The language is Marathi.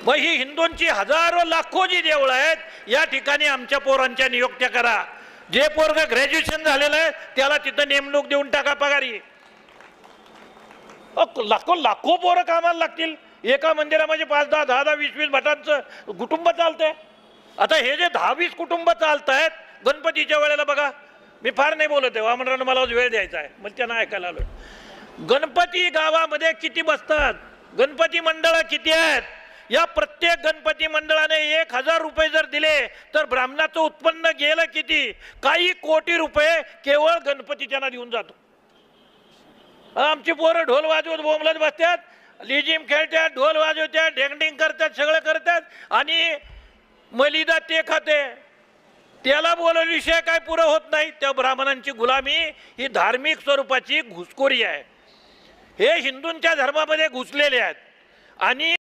मग ही हिंदूंची हजारो लाखो जी देवळं आहेत, या ठिकाणी आमच्या पोरांच्या नियुक्त्या करा. जे पोरग ग्रॅज्युएशन झालेलं आहे त्याला तिथं नेमणूक देऊन टाका पगारी. लाखो लाखो पोरं कामाला लागतील. एका मंदिरामध्ये 5, 10, 10, 20, 20 भटांचं कुटुंब चालतंय. आता हे जे 10, 20 कुटुंब चालत आहेत गणपतीच्या वेळेला बघा, मी फार नाही बोलत आहे, वामनराव मला वेळ द्यायचा आहे मग त्यांना ऐकायला आलोय. गणपती गावामध्ये किती बसतात, गणपती मंडळ किती आहेत, या प्रत्येक गणपती मंडळाने 1000 रुपये जर दिले तर ब्राह्मणाचं उत्पन्न गेलं किती, काही कोटी रुपये केवळ गणपती त्यांना देऊन जातो. आमची पोरं ढोल वाजवत बोंबलत बसतात, लिजिम खेळतात, ढोल वाजवतात, ढेंगडिंग करतात, सगळं करतात आणि मलिदा ते खाते. त्याला बोलल्याशिवाय काय पुरं होत नाही. त्या ब्राह्मणांची गुलामी ही धार्मिक स्वरूपाची घुसखोरी आहे. हे हिंदूंच्या धर्मामध्ये घुसलेले आहेत आणि